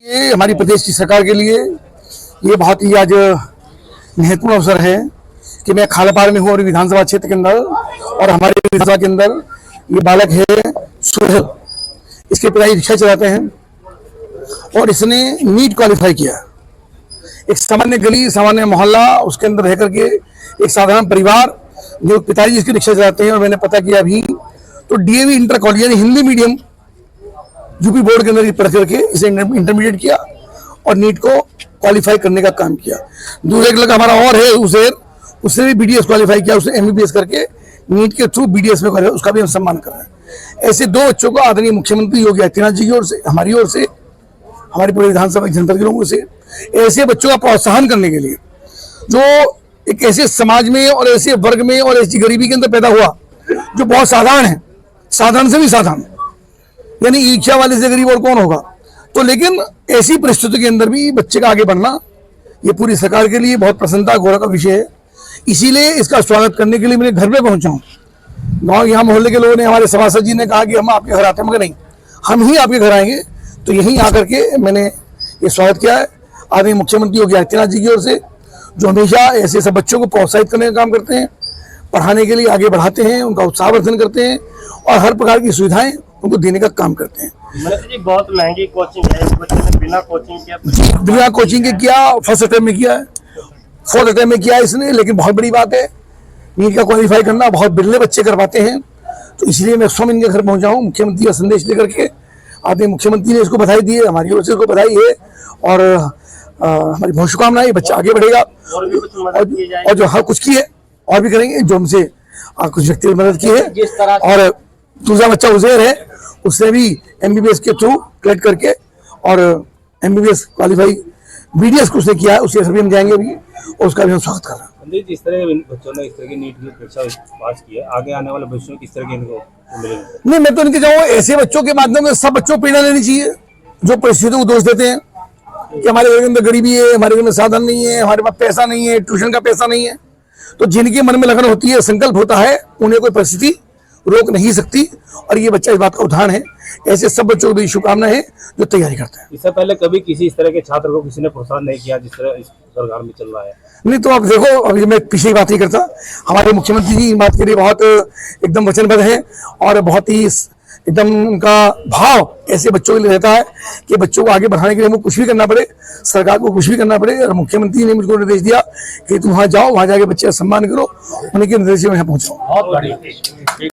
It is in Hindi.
ये हमारी प्रदेश की सरकार के लिए ये बहुत ही आज महत्वपूर्ण अवसर है कि मैं खालापार में हूँ और विधानसभा क्षेत्र के अंदर और हमारे विधानसभा के अंदर ये बालक है सुहेल, इसके पिता रिक्शा चलाते हैं और इसने नीट क्वालिफाई किया। एक सामान्य गली, सामान्य मोहल्ला, उसके अंदर रह करके एक साधारण परिवार, जो पिताजी इसकी रिक्शा चलाते हैं। और मैंने पता किया अभी तो डीएवी इंटर कॉलेज यानी हिंदी मीडियम यूपी बोर्ड के अंदर पढ़ करके इसे इंटरमीडिएट किया और नीट को क्वालिफाई करने का काम किया। दूसरा एक लड़का हमारा और है उसेर, उसने भी बीडीएस क्वालिफाई किया, उसने एमबीबीएस करके नीट के थ्रू बीडीएस में क्वालिफाई, उसका भी हम सम्मान कर रहे हैं। ऐसे दो बच्चों को आदरणीय मुख्यमंत्री योगी आदित्यनाथ जी की ओर से, हमारी ओर से, हमारी पूरे विधानसभा जनपद के लोगों से ऐसे बच्चों का प्रोत्साहन करने के लिए जो एक ऐसे समाज में और ऐसे वर्ग में और ऐसी गरीबी के अंदर पैदा हुआ जो बहुत साधारण है, साधारण से भी साधारण, यानी रिक्शा वाले से गरीब और कौन होगा। तो लेकिन ऐसी परिस्थिति के अंदर भी बच्चे का आगे बढ़ना ये पूरी सरकार के लिए बहुत प्रसन्नता गौरव का विषय है। इसीलिए इसका स्वागत करने के लिए मेरे घर पे पहुंचा हूँ। गाँव यहाँ मोहल्ले के लोगों ने, हमारे सभासद जी ने कहा कि हम आपके घर आते हैं, मगर नहीं, हम ही आपके घर आएंगे। तो यहीं आकर के मैंने ये स्वागत किया है आदरणीय मुख्यमंत्री योगी आदित्यनाथ जी की ओर से, जो हमेशा ऐसे सब बच्चों को प्रोत्साहित करने का काम करते हैं, पढ़ाने के लिए आगे बढ़ाते हैं, उनका उत्साहवर्धन करते हैं और हर प्रकार की सुविधाएं उनको देने का काम करते हैं। जी बहुत महंगी कोचिंग है, इस बच्चे ने बिना कोचिंग के किया, फर्स्ट अटेम्प्ट में किया है, फोर्थ अटेम्प्ट में किया इसने। लेकिन बहुत बड़ी बात है, नीट का क्वालिफाई करना बहुत बिरले बच्चे कर पाते हैं। तो इसलिए मैं स्वयं इनके घर पहुंचा हूँ मुख्यमंत्री का संदेश लेकर के। आदरणीय मुख्यमंत्री ने इसको बधाई दी है, हमारी ओर से इसको बधाई है और हमारी बहुत शुभकामनाएं। बच्चा आगे बढ़ेगा और जो हर कुछ की है और भी करेंगे, जो हमसे कुछ व्यक्ति मदद की है। और दूसरा बच्चा उजेर है, उसने भी एमबीबीएस के थ्रू क्लियर करके और एमबीबीएस क्वालिफाई बीडीएस को उसने किया है, उसके सभी हम जाएंगे अभी और उसका भी हम स्वागत कर रहे हैं। जिस तरह बच्चों ने इस तरह की नीट की परीक्षा पास की है, आगे आने वाले बच्चों किस तरह के इनको मिलेंगे? नहीं, मैं तो इनके जाऊँ ऐसे बच्चों के माध्यम से सब बच्चों को प्रेरणा लेनी चाहिए जो परिस्थितियों को दोष देते हैं कि हमारे घर के अंदर गरीबी है, हमारे घर में साधन नहीं है, हमारे पास पैसा नहीं है, ट्यूशन का पैसा नहीं है। तो जिनके मन में लगन होती है, संकल्प होता है, उन्हें कोई परिस्थिति रोक नहीं सकती और ये बच्चा इस बात का उदाहरण है। ऐसे सब बच्चों को भी शुभकामनाएं हैं जो तैयारी करते हैं। इससे पहले कभी किसी इस तरह के छात्र को किसी ने प्रोत्साहन नहीं किया जिस तरह इस सरकार में चल रहा है? नहीं, तो आप देखो, अभी मैं पीछे की बात नहीं करता, हमारे मुख्यमंत्री जी इन बात के लिए बहुत एकदम वचनबद्ध है और बहुत ही एकदम उनका भाव ऐसे बच्चों के लिए रहता है कि बच्चों को आगे बढ़ाने के लिए हमें कुछ भी करना पड़े, सरकार को कुछ भी करना पड़े। और मुख्यमंत्री ने मुझको निर्देश दिया कि तुम वहाँ जाओ, वहाँ जाके बच्चे का सम्मान करो, उन्हीं के निर्देश में यहाँ पहुँचो।